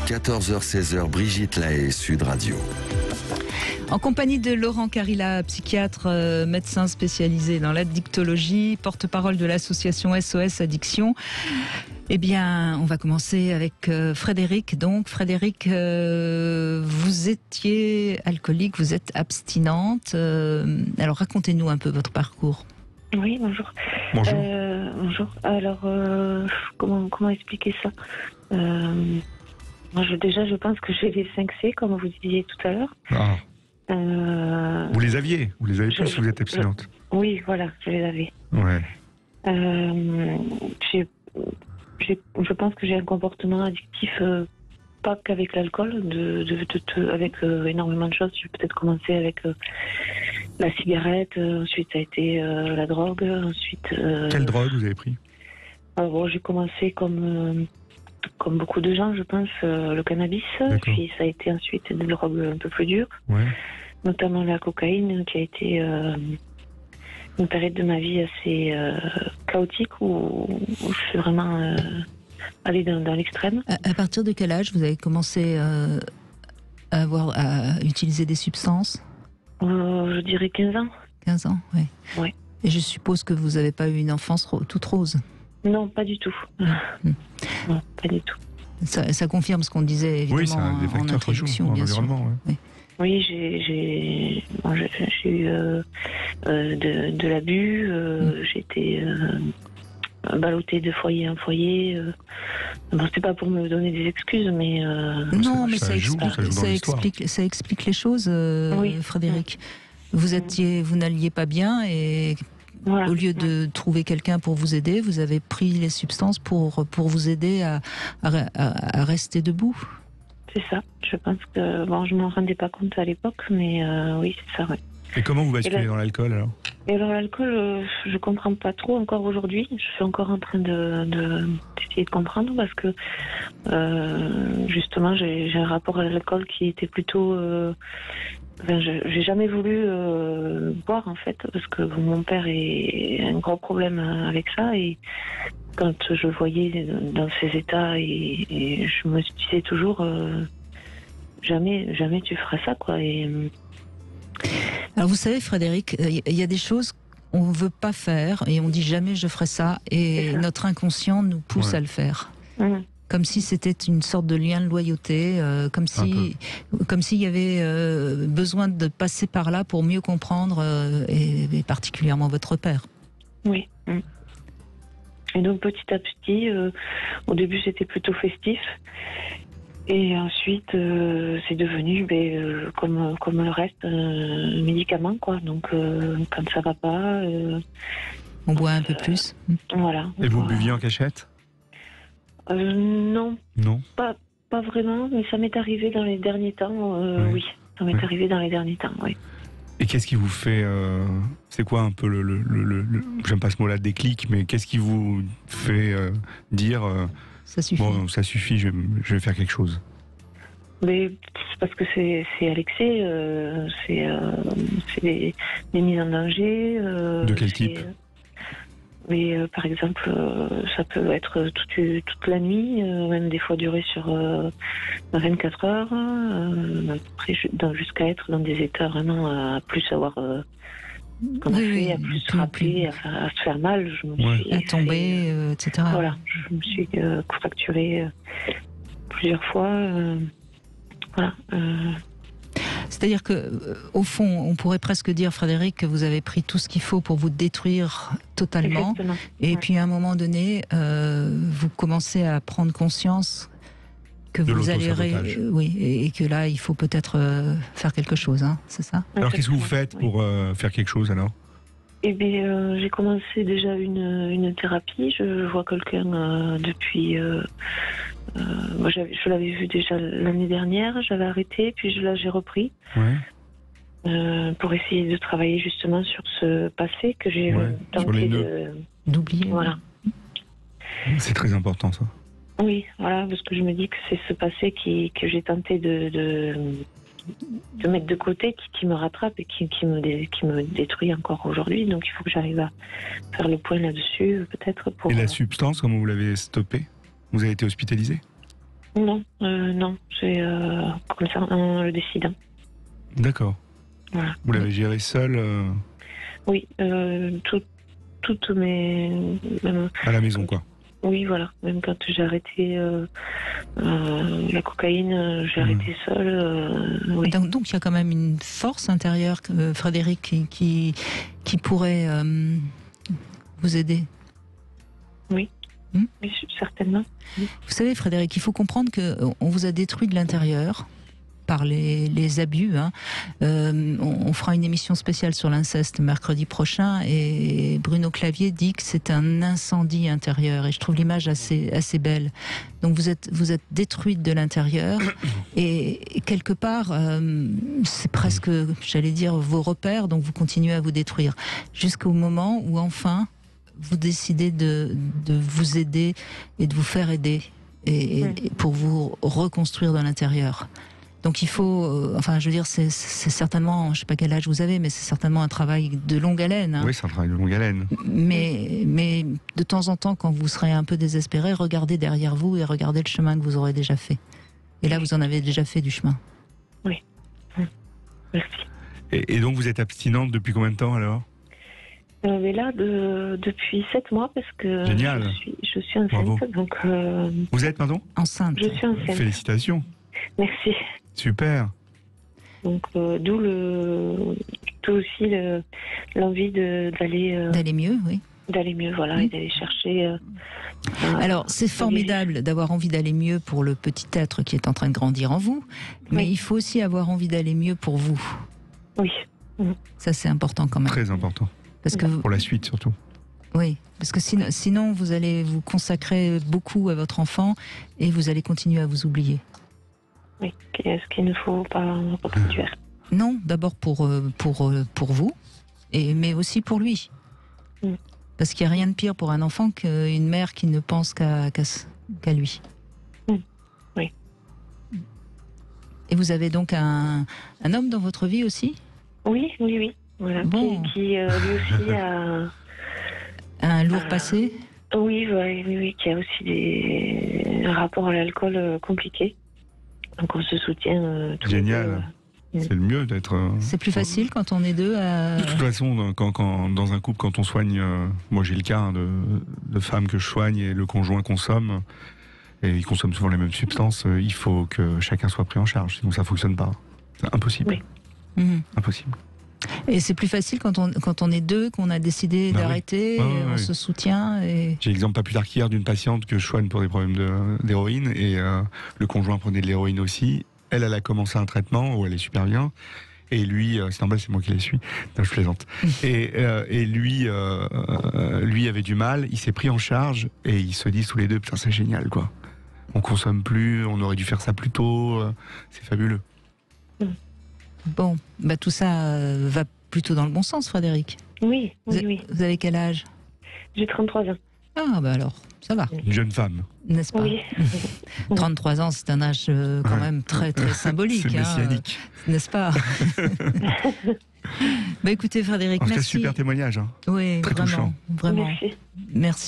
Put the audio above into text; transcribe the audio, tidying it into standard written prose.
14h-16h, Brigitte Lahaie, Sud Radio. En compagnie de Laurent Carilla, psychiatre, médecin spécialisé dans l'addictologie, porte-parole de l'association SOS Addiction. Eh bien, on va commencer avec Frédéric. Donc, Frédéric, vous étiez alcoolique, vous êtes abstinente. Alors, racontez-nous un peu votre parcours. Oui, bonjour. Bonjour. Bonjour. Alors, comment expliquer ça moi, je pense que j'ai les 5 C, comme vous disiez tout à l'heure. Ah. Vous les aviez plus si vous êtes abstinente. Oui, voilà, je les avais. Ouais. Je pense que j'ai un comportement addictif, pas qu'avec l'alcool, avec énormément de choses. J'ai peut-être commencé avec la cigarette, ensuite ça a été la drogue, ensuite... Quelle drogue vous avez pris? Alors, j'ai commencé comme beaucoup de gens, je pense, le cannabis. D'accord. Puis ça a été ensuite des drogues un peu plus dures, Ouais. notamment la cocaïne, qui a été une période de ma vie assez chaotique où je suis vraiment allée dans l'extrême. À partir de quel âge vous avez commencé à utiliser des substances? Je dirais 15 ans. 15 ans, oui. Ouais. Et je suppose que vous n'avez pas eu une enfance toute rose. Non, pas du tout. Non, pas du tout. Ça confirme ce qu'on disait évidemment Oui, c'est un des facteurs en introduction, dans hein, bien sûr. l'environnement. Ouais. Oui, j'ai eu de l'abus. J'ai été ballottée de foyer en foyer. Bon, c'est pas pour me donner des excuses, mais Non, mais ça joue dans l'histoire. ça explique les choses, Oui. Frédéric. Vous n'alliez pas bien et voilà. au lieu de trouver quelqu'un pour vous aider, vous avez pris les substances pour vous aider à rester debout. C'est ça. Je pense que je m'en rendais pas compte à l'époque, mais oui, c'est ça. Ouais. Et comment vous basculez dans l'alcool alors? Et alors l'alcool, je comprends pas trop encore aujourd'hui. Je suis encore en train d'essayer de comprendre parce que justement j'ai un rapport à l'alcool qui était plutôt. J'ai jamais voulu boire en fait parce que mon père a un gros problème avec ça et quand je le voyais dans ces états et je me disais toujours jamais tu feras ça quoi et Alors vous savez Frédéric, il y a des choses qu'on ne veut pas faire et on dit jamais je ferai ça et notre inconscient nous pousse à le faire. Comme si c'était une sorte de lien de loyauté, comme s'il y avait besoin de passer par là pour mieux comprendre et particulièrement votre père. Oui. Et donc petit à petit, au début c'était plutôt festif. Et ensuite, c'est devenu, comme le reste, un médicament, quoi. Donc, quand ça va pas... on boit un peu plus. Voilà. Et vous buviez en cachette? Non. Non. Pas vraiment, mais ça m'est arrivé dans les derniers temps. Oui, ça m'est arrivé dans les derniers temps, oui. Et qu'est-ce qui vous fait... c'est quoi un peu j'aime pas ce mot-là, déclic, mais qu'est-ce qui vous fait dire... Ça suffit. Bon, ça suffit, je vais faire quelque chose. Mais parce que c'est à l'excès, c'est des mises en danger. De quel type? Mais par exemple, ça peut être toute la nuit, même des fois durer sur 24 heures, après jusqu'à être dans des états vraiment à plus savoir qu'on a fait, à plus se rappeler, à se faire mal. Je me suis à tomber, etc. Voilà, je me suis fracturée plusieurs fois. Voilà. C'est-à-dire que, au fond, on pourrait presque dire, Frédéric, que vous avez pris tout ce qu'il faut pour vous détruire totalement. Exactement. Et puis, à un moment donné, vous commencez à prendre conscience que de vous allez, l'autosabotage. et que là, il faut peut-être faire quelque chose, hein, c'est ça? Alors, qu'est-ce que vous faites pour faire quelque chose alors? Eh bien, j'ai commencé déjà une thérapie. Je vois quelqu'un depuis. Moi, je l'avais vu déjà l'année dernière. J'avais arrêté, puis j'ai repris pour essayer de travailler justement sur ce passé que j'ai tenté d'oublier. Voilà. C'est très important ça. Oui, voilà, parce que je me dis que c'est ce passé que j'ai tenté de mettre de côté, qui me rattrape et qui me détruit encore aujourd'hui. Donc il faut que j'arrive à faire le point là-dessus, peut-être. Et la substance, comment vous l'avez stoppée? Vous avez été hospitalisé? Non, non, c'est comme ça, en le décidant. D'accord. Voilà. Vous l'avez géré seul Oui, toutes mes... Même, à la maison, quoi. oui, voilà. Même quand j'ai arrêté la cocaïne, j'ai arrêté seule. Oui. Donc il y a quand même une force intérieure, Frédéric, qui pourrait vous aider. Oui, certainement. Vous savez, Frédéric, il faut comprendre qu'on vous a détruit de l'intérieur par les abus. On fera une émission spéciale sur l'inceste mercredi prochain et Bruno Clavier dit que c'est un incendie intérieur et je trouve l'image assez belle. Donc vous êtes détruite de l'intérieur et quelque part c'est presque, j'allais dire, vos repères, donc vous continuez à vous détruire jusqu'au moment où enfin vous décidez de vous aider et de vous faire aider et pour vous reconstruire de l'intérieur. Donc il faut, enfin je veux dire, c'est certainement, je sais pas quel âge vous avez, mais c'est certainement un travail de longue haleine. Oui, c'est un travail de longue haleine. Mais de temps en temps, quand vous serez un peu désespéré, regardez derrière vous et regardez le chemin que vous aurez déjà fait. Et là, vous en avez déjà fait du chemin. Oui. Merci. Et donc vous êtes abstinente depuis combien de temps alors ? Mais là, depuis 7 mois, parce que Génial. je suis enceinte. Bravo. Donc, Vous êtes, pardon ? Enceinte. je suis enceinte. Félicitations. Merci. Super. Donc, d'où aussi l'envie D'aller mieux, oui. d'aller mieux, voilà, et d'aller chercher. Alors, c'est formidable d'avoir envie d'aller mieux pour le petit être qui est en train de grandir en vous, mais Oui. il faut aussi avoir envie d'aller mieux pour vous. Oui. Ça, c'est important quand même. Très important. Parce que Pour la suite surtout. oui, parce que sinon vous allez vous consacrer beaucoup à votre enfant et vous allez continuer à vous oublier. Oui. Ce qu'il ne faut pas reproduire. Non, d'abord pour vous, mais aussi pour lui. Parce qu'il n'y a rien de pire pour un enfant qu'une mère qui ne pense qu'à lui. Oui. Et vous avez donc un homme dans votre vie aussi ? Oui. Voilà. Bon. Qui lui aussi a... Un lourd passé ? Oui, qui a aussi un rapport à l'alcool compliqué. Donc on se soutient. Génial. C'est le mieux d'être... C'est plus facile quand on est deux à... De toute façon, quand dans un couple, quand on soigne... moi j'ai le cas de femmes que je soigne et le conjoint consomme, et ils consomment souvent les mêmes substances, il faut que chacun soit pris en charge, sinon ça ne fonctionne pas. C'est impossible. Oui. Impossible. Et c'est plus facile quand on est deux, qu'on a décidé d'arrêter, on se soutient. Et... J'ai l'exemple pas plus tard qu'hier d'une patiente que je soigne pour des problèmes d'héroïne, et le conjoint prenait de l'héroïne aussi. Elle a commencé un traitement où elle est super bien. Et lui, c'est normal, c'est moi qui les suis. Non, je plaisante. Et lui avait du mal. Il s'est pris en charge et ils se disent tous les deux, putain, c'est génial, quoi. On consomme plus, on aurait dû faire ça plus tôt. C'est fabuleux. Bon, tout ça va plutôt dans le bon sens, Frédéric. Oui. Vous avez quel âge ? J'ai 33 ans. Ah, alors, ça va. Une jeune femme. N'est-ce pas ? Oui. 33 ans, c'est un âge quand même très, très symbolique. C'est messianique. N'est-ce pas ? Écoutez, Frédéric, En tout cas, merci. super témoignage. Oui, Très vraiment. touchant. Vraiment. Merci. Merci.